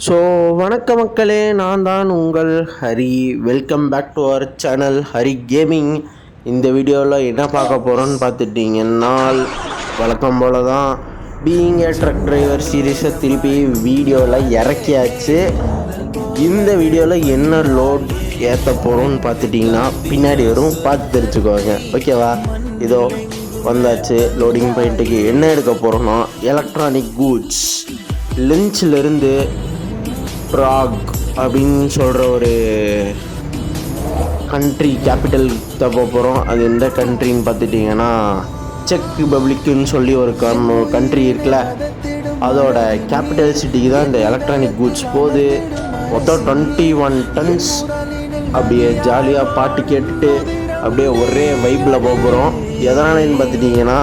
So வணக்க மக்களே, நான் தான் உங்கள் Hari. Welcome back to our channel Hari gaming. இந்த வீடியோவில் என்ன பார்க்க போகிறோன்னு பார்த்துட்டிங்கன்னா, வழக்கம் போல் தான் பீயிங் ஏ ட்ரக் டிரைவர் சீரீஸை திருப்பி வீடியோவில் இறக்கியாச்சு. இந்த வீடியோவில் என்ன லோட் ஏற்ற போகிறோன்னு பார்த்துட்டிங்கன்னா பின்னாடி வரும், பார்த்து தெரிஞ்சுக்கோங்க. ஓகேவா? இதோ வந்தாச்சு லோடிங் பாயிண்ட்டுக்கு. என்ன எடுக்க போகிறோன்னா எலக்ட்ரானிக் கூட்ஸ் லென்ச்சிலிருந்து ப்ராக் அப்படின்னு சொல்கிற ஒரு கண்ட்ரி கேபிட்டல் தப்ப போகிறோம். அது எந்த கண்ட்ரின்னு பார்த்துட்டிங்கன்னா செக் ரிபப்ளிக்குன்னு சொல்லி ஒரு கண்ட்ரி இருக்குல்ல, அதோட கேபிட்டல் சிட்டிக்கு தான் இந்த எலக்ட்ரானிக் கூட்ஸ் போகுது. மொத்தம் 21 டன்ஸ். அப்படியே ஜாலியாக பாட்டு கேட்டுட்டு அப்படியே ஒரே வைப்பில் போகிறோம். எதனாலன்னு பார்த்துட்டிங்கன்னா,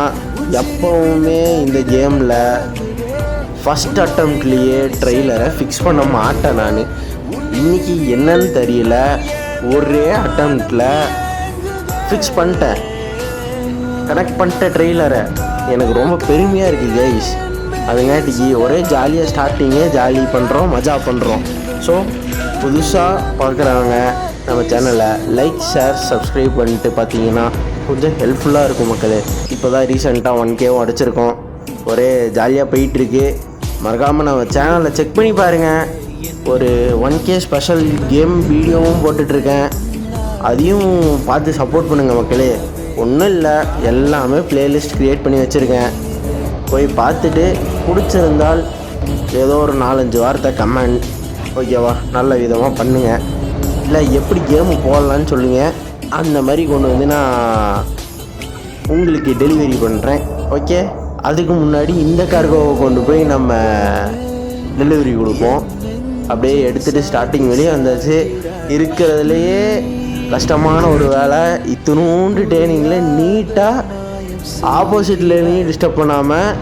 எப்போவுமே இந்த கேமில் ஃபஸ்ட் அட்டம்ப்ட்லேயே ட்ரெய்லரை ஃபிக்ஸ் பண்ண மாட்டேன். நான் இன்றைக்கி என்னன்னு தெரியல, ஒரே அட்டம்ப்டில் ஃபிக்ஸ் பண்ணிட்டேன், கனெக்ட் பண்ணிட்டேன் ட்ரெய்லரை. எனக்கு ரொம்ப பெருமையாக இருக்குது கைஸ். அதுங்காட்டிக்கு ஒரே ஜாலியாக ஸ்டார்டிங்கே ஜாலி பண்ணுறோம், மஜா பண்ணுறோம். ஸோ புதுசாக பார்க்குறவங்க நம்ம சேனலை லைக், ஷேர், சப்ஸ்கிரைப் பண்ணிட்டு பார்த்தீங்கன்னா கொஞ்சம் ஹெல்ப்ஃபுல்லாக இருக்கும் மக்களே. இப்போ தான் ரீசெண்டாக 1K அடிச்சிருக்கோம். ஒரே ஜாலியாக போயிட்டுருக்கு. மறக்காமல் நம்ம சேனலில் செக் பண்ணி பாருங்கள். ஒரு 1K ஸ்பெஷல் கேம் வீடியோவும் போட்டுட்ருக்கேன், அதையும் பார்த்து சப்போர்ட் பண்ணுங்கள் மக்களே. ஒன்றும் இல்லை, எல்லாமே ப்ளேலிஸ்ட் க்ரியேட் பண்ணி வச்சுருக்கேன். போய் பார்த்துட்டு பிடிச்சிருந்தால் ஏதோ ஒரு 4-5 வார்த்தை கமெண்ட், ஓகேவா, நல்ல விதமாக பண்ணுங்கள். இல்லை எப்படி கேமு போடலான்னு சொல்லுங்கள். அந்த மாதிரி கொண்டு வந்து நான் உங்களுக்கு டெலிவரி பண்ணுறேன். ஓகே, அதுக்கு முன்னாடி இந்த கார்கோவை கொண்டு போய் நம்ம டெலிவரி கொடுப்போம். அப்படியே எடுத்துகிட்டு ஸ்டார்டிங் வெளியே வந்தாச்சு. இருக்கிறதுலையே கஷ்டமான ஒரு வேலை, இத்தினூண்டு ட்ரெயினிங்கில் நீட்டாக ஆப்போசிட் லேன்லேயும் டிஸ்டர்ப் பண்ணாமல்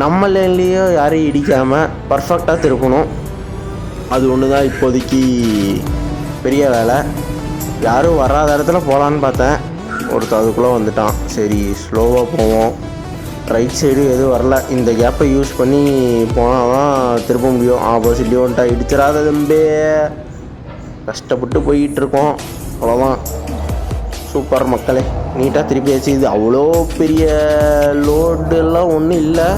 நம்ம லேன்லேயும் யாரையும் இடிக்காமல் பர்ஃபெக்டாக திருப்பணும். அது ஒன்று தான் இப்போதைக்கு பெரிய வேலை. யாரும் வராத இடத்துல போகலான்னு பார்த்தேன், ஒருத்தர் அதுக்குள்ளே வந்துட்டான். சரி, ஸ்லோவாக போவோம். ரைட் சைடு எதுவும் வரல, இந்த கேப்பை யூஸ் பண்ணி போனால் தான் திருப்ப முடியும். ஆப்போசிட்லேயும் வந்துட்டா, இடிச்சிடாத தம்பே. கஷ்டப்பட்டு போயிட்டுருக்கோம், அவ்வளோதான். சூப்பர் மக்களே, நீட்டாக திருப்பியாச்சு. இது அவ்வளோ பெரிய லோடுலாம் ஒன்றும் இல்லை,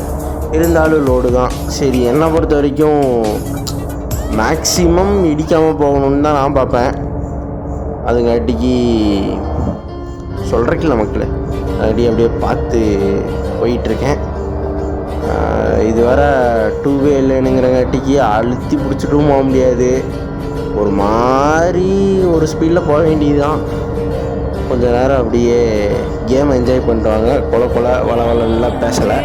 இருந்தாலும் லோடு தான். சரி, என்னை பொறுத்த வரைக்கும் மேக்ஸிமம் இடிக்காமல் போகணுன்னு தான் நான் பார்ப்பேன். அதுங்காட்டிக்கு சொல்கிறக்கில்ல மக்களே, அப்படியே பார்த்து போயிட்டுருக்கேன். இது வர 2வே இல்லைனுங்கிறங்காட்டிக்கு அழுத்தி பிடிச்சிட்டும் போக முடியாது. ஒரு மாதிரி ஒரு ஸ்பீடில் போக வேண்டியது தான். கொஞ்சம் நேரம் அப்படியே கேம் என்ஜாய் பண்ணுறாங்க. கொலை வளவெல்லாம் பேசலை.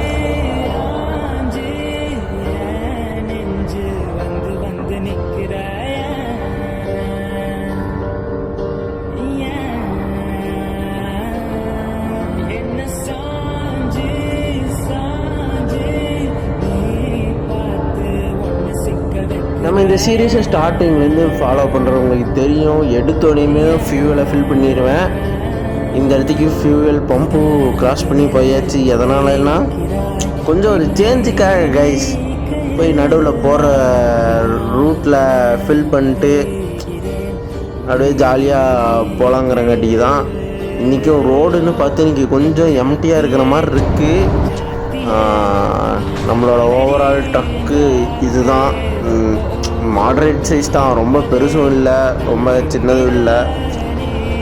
நம்ம இந்த சீரீஸை ஸ்டார்டிங்லேருந்து ஃபாலோ பண்ணுறவங்களுக்கு தெரியும். எடுத்தோடனே ஃபியூவலை ஃபில் பண்ணிடுவேன். இந்த இடத்துக்கு ஃபியூவல் பம்பு கிராஸ் பண்ணி போயாச்சு. எதனாலன்னா கொஞ்சம் ஒரு சேஞ்சுக்காக கைஸ், போய் நடுவில் போகிற ரூட்டில் ஃபில் பண்ணிட்டு அப்படியே ஜாலியாக போகலாங்கிறங்காட்டிக்கு தான். இன்றைக்கும் ரோடுன்னு பார்த்து இன்றைக்கி கொஞ்சம் எம்டியாக இருக்கிற மாதிரி இருக்குது. நம்மளோட ஓவரால் ட்ரக்கு இதுதான். மாட்ரேட் சைஸ் தான், ரொம்ப பெருசும் இல்லை, ரொம்ப சின்னதும் இல்லை,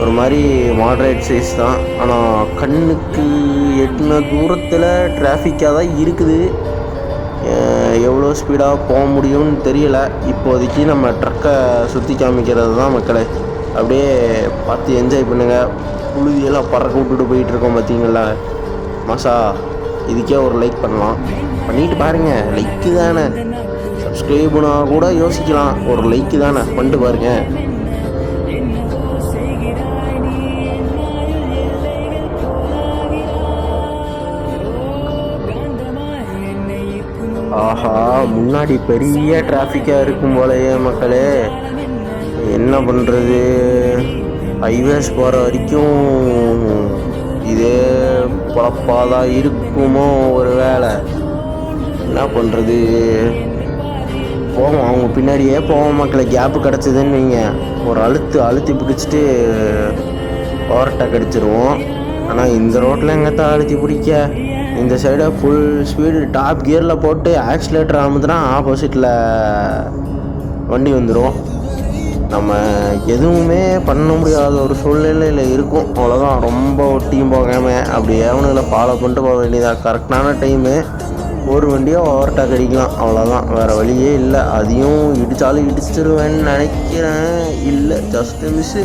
ஒரு மாதிரி மாட்ரேட் சைஸ் தான். ஆனால் கண்ணுக்கு எட்டின தூரத்தில் டிராஃபிக்காக தான் இருக்குது. எவ்வளோ ஸ்பீடாக போக முடியும்னு தெரியலை. இப்போதைக்கு நம்ம ட்ரக்கை சுற்றி காமிக்கிறது தான் மக்களே. அப்படியே பார்த்து என்ஜாய் பண்ணுங்கள். புழுதியெல்லாம் பறக்க விட்டுட்டு போயிட்டுருக்கோம் பார்த்தீங்களா, மாசா. இதுக்கே ஒரு லைக் பண்ணலாம், பண்ணிட்டு பாருங்கள். லைக்கு தானே, சப்ஸ்கிரைப் பண்ணால் கூட யோசிக்கலாம். ஒரு லைக்கு தானே, பண்ணிட்டு பாருங்கள். ஆஹா, முன்னாடி பெரிய டிராஃபிக்காக இருக்கும் போலயே மக்களே. என்ன பண்ணுறது, ஹைவேஸ் போகிற வரைக்கும் இதே பொழப்பாக தான் இருக்குமோ ஒரு வேளை. என்ன பண்ணுறது, போவோம், அவங்க பின்னாடியே போவோம் மக்களை. கேப்பு கிடச்சிதுன்னு நீங்கள் ஒரு அழுத்தி பிடிச்சிட்டு ஓவர்டேக் அடிச்சிருவோம். ஆனால் இந்த ரோட்டில் எங்கத்தான் அழுத்தி பிடிக்க, இந்த சைடை ஃபுல் ஸ்பீடு டாப் கியரில் போட்டு ஆக்சிலேட்டர் அமுத்துனா ஆப்போசிட்டில் வண்டி வந்துடும். நம்ம எதுவுமே பண்ண முடியாத ஒரு சூழ்நிலையில் இருக்கும். அவ்வளோதான், ரொம்ப ஒட்டியும் போகாமல் அப்படி ஏவனுங்களை ஃபாலோ பண்ணிட்டு போக வேண்டியதாக. கரெக்டான டைமு ஒரு வண்டியை ஓவர்டேக் அடிக்கலாம், அவ்வளோதான், வேறு வழியே இல்லை. அதையும் இடித்தாலும் இடிச்சிருவேன்னு நினைக்கிறேன். இல்லை, ஜஸ்ட்டு மிஸ்ஸு.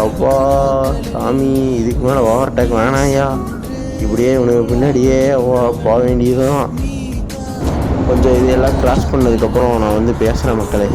அப்பா சாமி, இதுக்கு மேலே ஓவர்டேக் வேணாயா. இப்படியே இவனுக்கு பின்னாடியே போக வேண்டியதுதான். கொஞ்சம் இதெல்லாம் கிராஸ் பண்ணதுக்கப்புறம் நான் வந்து பேசுகிறேன் மக்களே.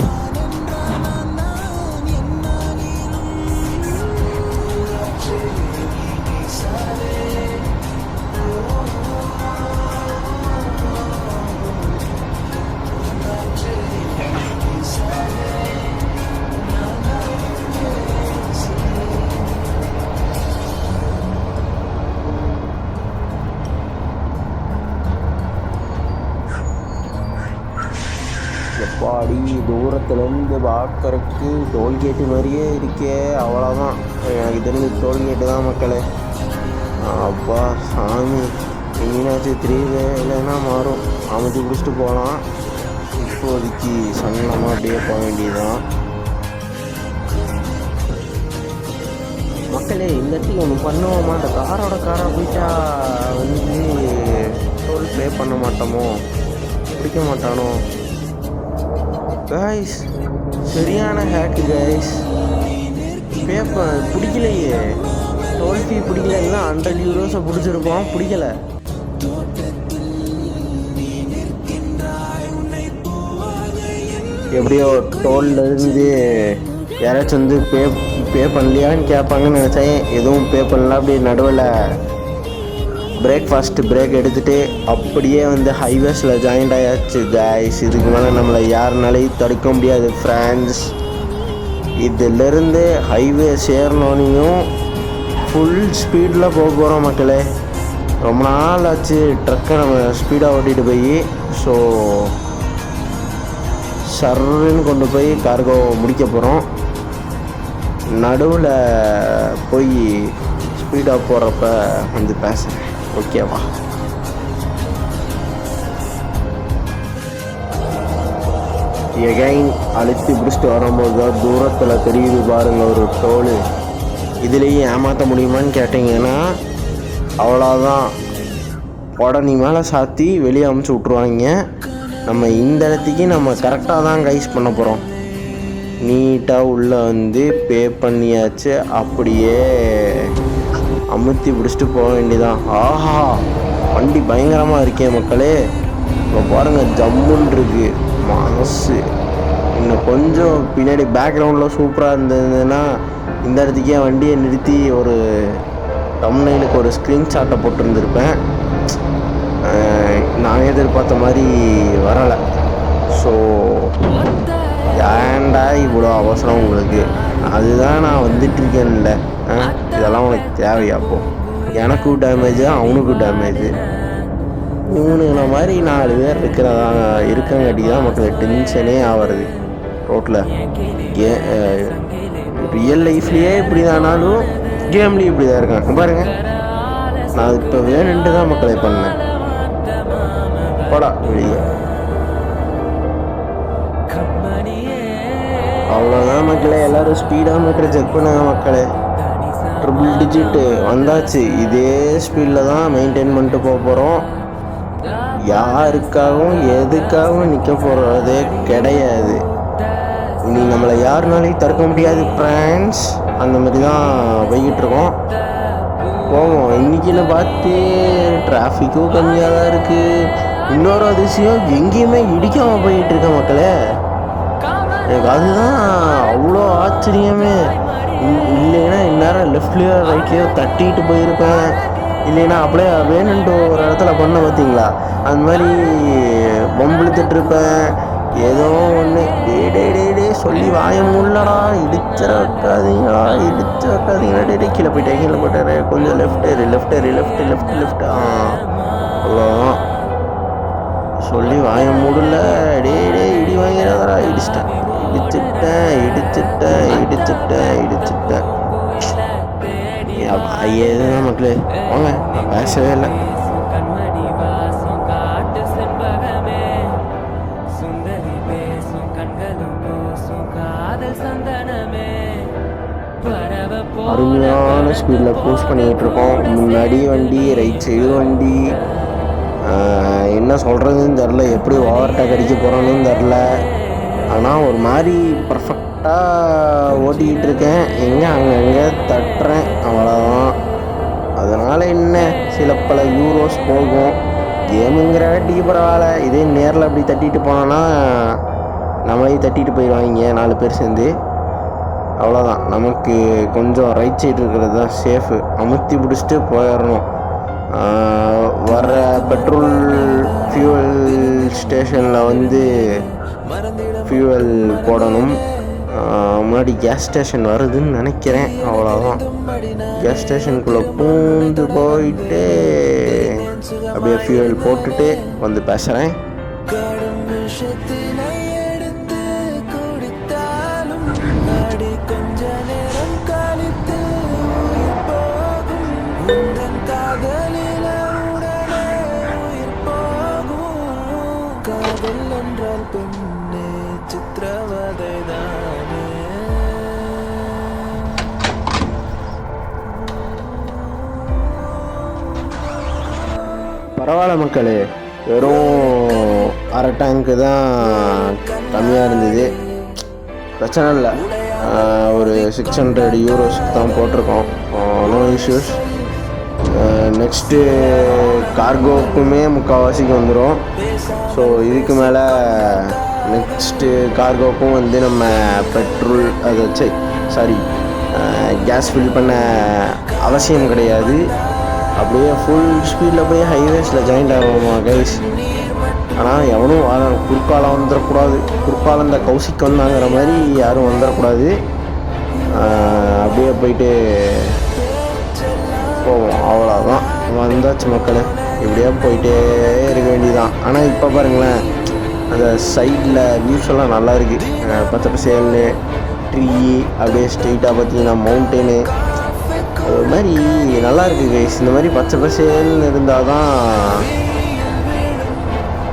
எப்பாடி தூரத்துலேருந்து பார்க்கறக்கு டோல்கேட்டு மாதிரியே இருக்கே, அவ்வளோதான். எனக்கு தெரிஞ்சு டோல்கேட்டு தான் மக்களே. அப்பா சாமி, மீனாட்சி 3 இல்லைன்னா மாறும், அமைச்சு பிடிச்சிட்டு போகலாம். இப்போதைக்கு சன்னமாக அப்படியே போக வேண்டியதுதான் மக்களே. இந்த இடத்துக்கு ஒன்று பண்ணுவோமா, அந்த காராக போயிட்டா வந்து டோல் ப்ளே பண்ண மாட்டோமோ, பிடிக்க மாட்டானோ கைஸ். சரியான ஹேக்கு கைஸ். பிடிக்கலையே, டோல் ஃபீ பிடிக்கல. எல்லாம் 100 யூரோஸை பிடிச்சிருப்போம், பிடிக்கல. எப்படியோ டோல்லேருந்து யாராச்சும் வந்து பே பண்ணலையான்னு கேட்பாங்கன்னு நினச்சேன். எதுவும் பே பண்ணல. அப்படியே நடுவில் பிரேக் எடுத்துகிட்டு அப்படியே வந்து ஹைவேஸில் ஜாயிண்ட் ஆயாச்சு கைஸ். இதுக்கு மேலே நம்மளை யாருனாலையும் தடுக்க முடியாது ஃப்ரெண்ட்ஸ். இதிலிருந்து ஹைவே சேரணுன்னையும் ஃபுல் ஸ்பீடில் போக போகிறோம் மக்களே. ரொம்ப நாள் ஆச்சு ட்ரக்கை நம்ம ஸ்பீடாக ஓட்டிகிட்டு போய். ஸோ சர்ன்னு கொண்டு போய் கார்கோ முடிக்க போகிறோம். நடுவில் போய் ஸ்பீடாக போகிறப்ப வந்து பேசுகிறேன், ஓகேவா? எகைன் அழுத்தி பிடிச்சிட்டு வரும்போது தான் தூரத்தில் தெரியுது பாருங்கள் ஒரு டோலு. இதுலேயும் ஏமாற்ற முடியுமான்னு கேட்டிங்கன்னா அவ்வளோதான், உடனே மேலே சாத்தி வெளியே அமுச்சு விட்ருவாங்க. நம்ம இந்த இடத்துக்கு நம்ம கரெக்டாக தான் கைஸ் பண்ண போகிறோம். நீட்டாக உள்ளே வந்து பே பண்ணியாச்சு, அப்படியே அமுத்தி பிடிச்சிட்டு போக வேண்டியதான். ஆஹா, வண்டி பயங்கரமாக இருக்கே மக்களே. இப்போ பாருங்கள், ஜம்முன்னு இருக்குது மனசு. இன்னும் கொஞ்சம் பின்னாடி பேக்ரவுண்டில் சூப்பராக இருந்ததுன்னா இந்த இடத்துக்கே வண்டியை நிறுத்தி ஒரு தம்ப்நெயிலுக்கு ஒரு ஸ்க்ரீன்ஷாட்டை போட்டிருந்துருப்பேன். நான் எதிர்பார்த்த மாதிரி வரலை. ஸோ ஏன்டா இவ்வளோ அவசரம் உங்களுக்கு? அதுதான் நான் வந்துட்டுருக்கேன்ல. இதெல்லாம் உனக்கு தேவையாப்போ? எனக்கும் டேமேஜு, அவனுக்கும் டேமேஜு. இவனுங்களை மாதிரி 4 பேர் இருக்கங்காட்டி தான் மக்களுக்கு டென்ஷனே ஆகிறது ரோட்டில். ரியல் லைஃப்லேயே இப்படி தானாலும் கேம்லேயும் இப்படி தான் இருக்காங்க பாருங்கள். நான் இப்போ வேணுன்ட்டு தான் மக்களை பண்ணேன். படா வெளியே அவ்வளோதான் மக்களே. எல்லோரும் ஸ்பீடாக மக்களை செக் பண்ணாங்க மக்களே. ட்ரிபிள் டிஜிட்டு வந்தாச்சு. இதே ஸ்பீடில் தான் மெயின்டைன் பண்ணிட்டு போக போகிறோம். யாருக்காகவும் எதுக்காகவும் நிற்க போகிறதே கிடையாது. இனி நம்மளை யாருனாலையும் தடுக்க முடியாது ஃப்ரெண்ட்ஸ். அந்த மாதிரி தான் போய்கிட்டு இருக்கோம். போவோம். இன்றைக்கின்னு பார்த்து டிராஃபிக்கும் கம்மியாக தான் இருக்குது. இன்னொரு அதிசயம், எங்கேயுமே இடிக்காமல் போயிட்டுருக்க மக்களே. எனக்கு அதுதான் அவ்வளோ ஆச்சரியமே. இல்லைன்னா இந்நேரம் லெஃப்ட்லேயோ ரைட்லேயோ தட்டிட்டு போயிருப்பேன். இல்லைன்னா அப்படியே வேணுன்ட்டு ஒரு இடத்துல பண்ண பார்த்தீங்களா, அந்த மாதிரி பொம்பளுத்துட்ருப்பேன். ஏதோ ஒன்று டே சொல்லி வாயம் உள்ளடா, இடிச்ச வைக்காதீங்களா டே கீழே போயிட்டாரு. கொஞ்சம் லெஃப்ட் அவ்வளோதான் சொல்லி வாயம் மூடல. டே இடி வாங்கிறாதரா. இடிச்சிட்டேன் ஏதுதான் மக்களே வாங்க, நான் பேசவே இல்லை. அருமையான ஸ்பீடில் போஸ்ட் பண்ணிக்கிட்டு இருக்கோம். முன்னாடி வண்டி, ரைட் சைடு வண்டி, என்ன சொல்கிறதுன்னு தெரில, எப்படி ஓவர்டேக் அடிக்க போகிறோன்னு தெரில. ஆனால் ஒரு மாதிரி பர்ஃபெக்டாக ஓட்டிக்கிட்டு இருக்கேன். அங்கங்கே தட்டுறேன், அவ்வளோதான். அதனால் என்ன, சில பல யூரோஸ் போகும். கேமுங்கிற வாட்டிக்கு பரவாயில்ல. இதே நேரில் அப்படி தட்டிட்டு போனோன்னா நம்மளே தட்டிட்டு போயிடுவாங்க 4 பேர் சேர்ந்து. அவ்வளோதான், நமக்கு கொஞ்சம் ரைட் சைடு இருக்கிறது தான் சேஃபு. அமுத்தி பிடிச்சிட்டு போயிடணும். வர பெட்ரோல் ஃபியூவல் ஸ்டேஷனில் வந்து ஃபியூவல் போடணும். முன்னாடி கேஸ் ஸ்டேஷன் வருதுன்னு நினைக்கிறேன். அவ்வளோதான், கேஸ் ஸ்டேஷனுக்குள்ளே பூந்து போயிட்டு அப்படியே ஃபியூவல் போட்டுட்டு வந்து பேசுகிறேன். பரவாயில்ல மக்களே, வெறும் அரை டேங்க்கு தான் கம்மியாக இருந்தது. பிரச்சனை இல்லை. ஒரு 600 யூரோஸ்க்கு தான் போட்டிருக்கோம். No issues. நெக்ஸ்ட்டு கார்கோவுக்குமே முக்கால்வாசிக்கு வந்துடும். ஸோ இதுக்கு மேலே நெக்ஸ்ட்டு கார்கோவுக்கும் வந்து நம்ம பெட்ரோல் கேஸ் ஃபில் பண்ண அவசியம் கிடையாது. அப்படியே ஃபுல் ஸ்பீடில் போய் ஹைவேஸில் ஜாயிண்ட் ஆகுமா கைஸ். ஆனால் எவனும் குறுக்காலம் வந்துடக்கூடாது. குறுக்காலம் இந்த கௌசிக்கு வந்தாங்கிற மாதிரி யாரும் வந்துடக்கூடாது. அப்படியே போயிட்டு போவோம், அவ்வளோதான். வந்தாச்சு மக்களே, இப்படியே போயிட்டே இருக்க வேண்டியதான். ஆனால் இப்போ பாருங்களேன், அந்த சைடில் வியூஸ் எல்லாம் நல்லா இருக்குது. பச்சை பசேல்னு ட்ரீ, அப்படியே ஸ்ட்ரெயிட்டாக பார்த்தீங்கன்னா மவுண்டெனு, அது மாதிரி நல்லா இருக்குது கைஸ். இந்த மாதிரி பச்சை பசேல்னு இருந்தால் தான்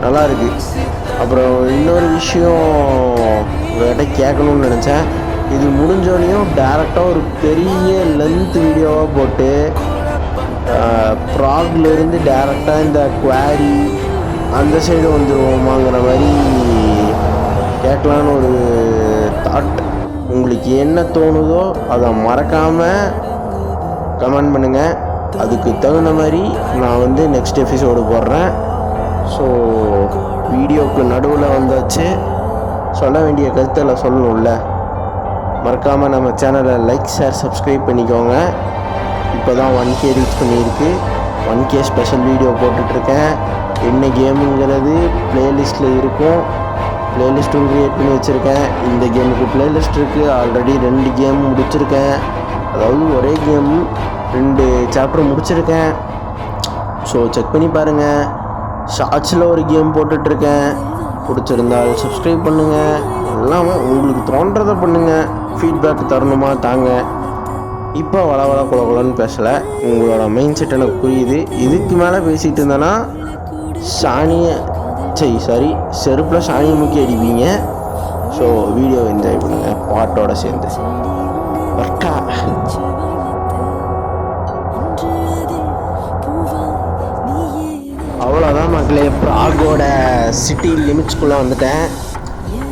நல்லா இருக்குது. அப்புறம் இன்னொரு விஷயம் உங்கள்கிட்ட கேட்கணும்னு நினச்சேன். இது முடிஞ்சோடனையும் டேரெக்டாக ஒரு பெரிய லென்த் வீடியோவாக போட்டு ப்ராக்லேருந்து டேரெக்டாக இந்த குவாரி அந்த சைடு வந்துடுவோமாங்கிற மாதிரி கேட்கலான்னு ஒரு தாட். உங்களுக்கு என்ன தோணுதோ அதை மறக்காமல் கமெண்ட் பண்ணுங்கள். அதுக்கு தகுந்த மாதிரி நான் வந்து நெக்ஸ்ட் எபிசோடு போடுறேன். ஸோ வீடியோவுக்கு நடுவில் வந்தாச்சு, சொல்ல வேண்டிய கருத்தில் சொல்லணும்ல. மறக்காமல் நம்ம சேனலை லைக், ஷேர், சப்ஸ்கிரைப் பண்ணிக்கோங்க. இப்போ தான் 1K ரீச் பண்ணியிருக்கு. 1K ஸ்பெஷல் வீடியோ போட்டுட்ருக்கேன். என்ன கேமுங்கிறது ப்ளேலிஸ்ட்டில் இருக்கும். ப்ளேலிஸ்ட்டும் க்ரியேட் பண்ணி வச்சுருக்கேன். இந்த கேமுக்கு ப்ளேலிஸ்ட் இருக்குது. ஆல்ரெடி 2 கேம் முடிச்சிருக்கேன். அதாவது ஒரே கேம் 2 சாப்டர் முடிச்சிருக்கேன். ஸோ செக் பண்ணி பாருங்கள். ஷார்ட்ஸில் ஒரு கேம் போட்டுட்ருக்கேன். பிடிச்சிருந்தால் சப்ஸ்கிரைப் பண்ணுங்கள். எல்லாமே உங்களுக்கு தோன்றதை பண்ணுங்கள். ஃபீட்பேக் தரணுமா தாங்க. இப்போ வள குலன்னு பேசலை. உங்களோட மைண்ட் செட் எனக்கு புரியுது. இதுக்கு மேலே பேசிகிட்டு இருந்தேன்னா செருப்பில் சாணியை முக்கி அடிப்பீங்க. ஸோ வீடியோ என்ஜாய் பண்ணுங்கள் பாட்டோட சேர்ந்து. வர்க்கா அவ்வளோதான் மக்களே, ப்ராகோட சிட்டி லிமிட்ஸ்குள்ளே வந்துட்டேன்.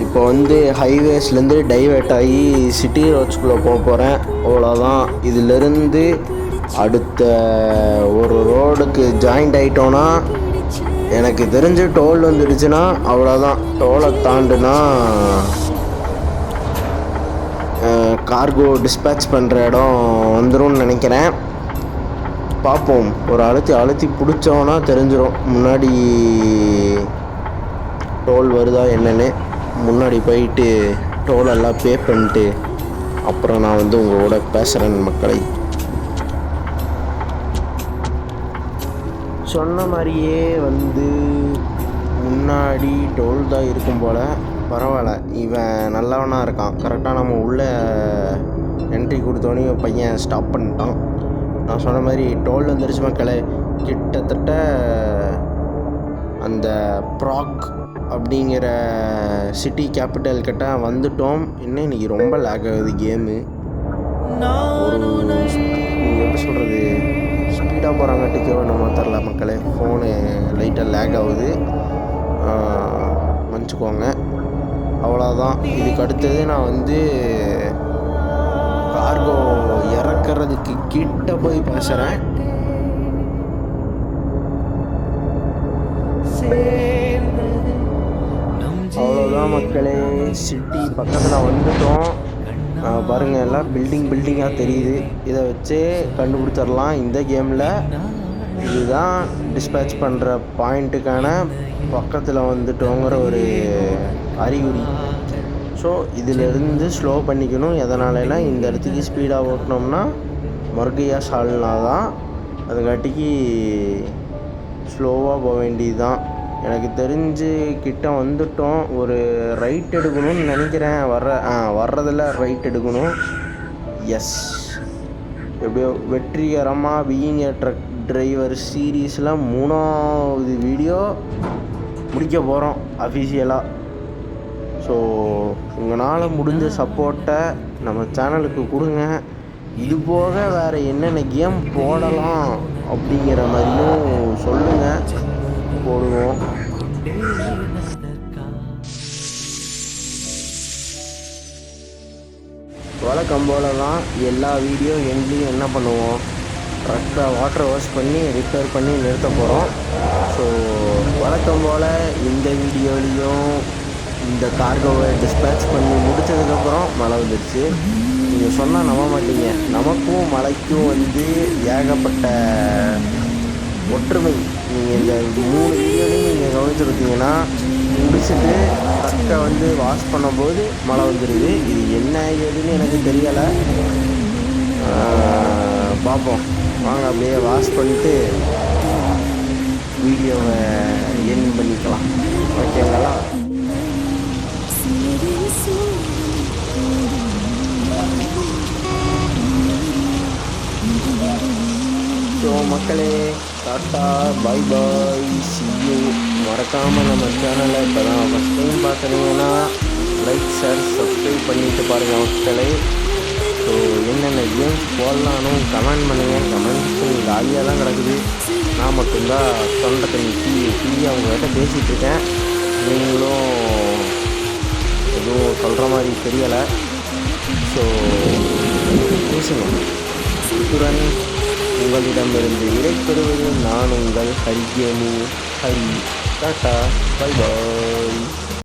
இப்போ வந்து ஹைவேஸ்லேருந்து டைவர்ட் ஆகி சிட்டி ரோட்ஸ்குள்ளே போக போகிறேன். அவ்வளோதான். இதிலிருந்து அடுத்த ஒரு ரோடுக்கு ஜாயிண்ட் ஆகிட்டோன்னா எனக்கு தெரிஞ்சு டோல் வந்துடுச்சுன்னா அவ்வளோதான். டோலை தாண்டுனா கார்கோ டிஸ்பேட்ச் பண்ணுற இடம் வந்துடும் நினைக்கிறேன். பார்ப்போம். ஒரு அழுத்தி பிடிச்சோன்னா தெரிஞ்சிடும் முன்னாடி டோல் வருதா என்னென்னு. முன்னாடி போயிட்டு டோல் எல்லாம் பே பண்ணிட்டு அப்புறம் நான் வந்து உங்களோட பேசுகிறேன் மக்களை. சொன்ன மாதிரியே வந்து முன்னாடி டோல் தான் இருக்கும் போல். பரவாயில்ல, இவன் நல்லவனாக இருக்கான். கரெக்டாக நம்ம உள்ளே என்ட்ரி கொடுத்தோன்னே பையன் ஸ்டாப் பண்ணிட்டான். நான் சொன்ன மாதிரி டோல் வந்துருச்சு மக்களே. கிட்டத்தட்ட அந்த ப்ராக் அப்படிங்கிற சிட்டி கேபிட்டல் கிட்ட வந்துட்டோம். இன்னும் இன்றைக்கி ரொம்ப லேக் ஆகுது கேமு. ஒரு எப்படி சொல்கிறது, ஸ்பீடாக போகிறாங்கட்டிக்கோ நம்ம தெரில மக்களே. ஃபோனு லைட்டாக லேக் ஆகுது, மன்னிச்சுக்கோங்க. அவ்வளோதான். இதுக்கு அடுத்தது நான் வந்து கார்கோ இறக்கிறதுக்கு கிட்ட போய் பேசுகிறேன். அவ்வளோதான் மக்களே, சிட்டி பக்கத்தில் வந்துட்டோம். பாருங்கள், எல்லாம் பில்டிங்காக தெரியுது. இதை வச்சே கண்டுபிடிச்சிடலாம் இந்த கேமில். இதுதான் டிஸ்பேட்ச் பண்ணுற பாயிண்ட்டுக்கான பக்கத்தில் வந்துட்டோங்கிற ஒரு அறிகுறி. ஸோ இதிலிருந்து ஸ்லோ பண்ணிக்கணும். எதனாலனா இந்த இடத்துக்கு ஸ்பீடாக ஓட்டினோம்னா மறுகையா சால்னா தான். அதுக்காட்டிக்கு ஸ்லோவாக போக வேண்டியது தான். எனக்கு தெரிஞ்சு கிட்ட வந்துட்டோம். ஒரு ரைட் எடுக்கணும்னு நினைக்கிறேன். வர்றதில் ரைட் எடுக்கணும். எஸ், எப்படியோ வெற்றிகரமாக பீயிங் ஏ ட்ரக் டிரைவர் சீரீஸில் 3வது வீடியோ முடிக்க போகிறோம் அஃபிஷியலாக. ஸோ உங்களால் முடிஞ்ச சப்போர்ட்டை நம்ம சேனலுக்கு கொடுங்க. இது போக வேறு என்னென்ன கேம் போடலாம் அப்படிங்கிற மாதிரியும் சொல்லுங்கள், போடுவோம். வழக்கம் போல தான் எல்லா வீடியோ எங்கேயும் என்ன பண்ணுவோம், ட்ரக்கை வாட்டர் வாஷ் பண்ணி ரிப்பேர் பண்ணி நிறுத்த போகிறோம். ஸோ வழக்கம் போல் இந்த வீடியோலையும் இந்த கார்கோவை டிஸ்பேட்ச் பண்ணி முடித்ததுக்கப்புறம் மழை வந்துடுச்சு. நீங்கள் சொன்னால் நம்ப மாட்டீங்க, நமக்கும் மழைக்கும் வந்து ஏகப்பட்ட ஒற்றுமை. நீங்கள் இந்த 3 வீடியோலையும் நீங்கள் கவனிச்சுருந்தீங்கன்னா, முடிச்சுட்டு ட்ரக்கை வந்து வாஷ் பண்ணும்போது மழை வந்துடுது. இது என்ன ஏதுன்னு எனக்கு தெரியலை. பார்ப்போம் வாங்க, அப்படியே வாஷ் பண்ணிட்டு வீடியோவை என் பண்ணிக்கலாம். ஓகேங்களா? ஸோ மக்களே, tata, bye bye, see you. மறக்காமல் நம்ம சேனலை இப்போ தான் ஃபஸ்ட் டைம் பார்க்குறீங்கன்னா லைக், ஷேர், சப்ஸ்கிரைப் பண்ணிவிட்டு பாருங்கள் மக்களே. ஸோ என்னென்ன கேம்ஸ் போடலான்னு கமெண்ட் பண்ணுங்கள். கமெண்ட்ஸ் காலியாக தான் கிடக்குது. நான் மட்டும்தான் தொண்டை தண்ணி டீ அவங்ககிட்ட பேசிகிட்ருக்கேன். நீங்களும் எதுவும் சொல்கிற மாதிரி தெரியலை. ஸோ பேசுங்க. இத்துடன் உங்களிடமிருந்து விடைபெறுவது நான் உங்கள் ஹரிகேமு. ஹரி, டாட்டா, பை பாய்.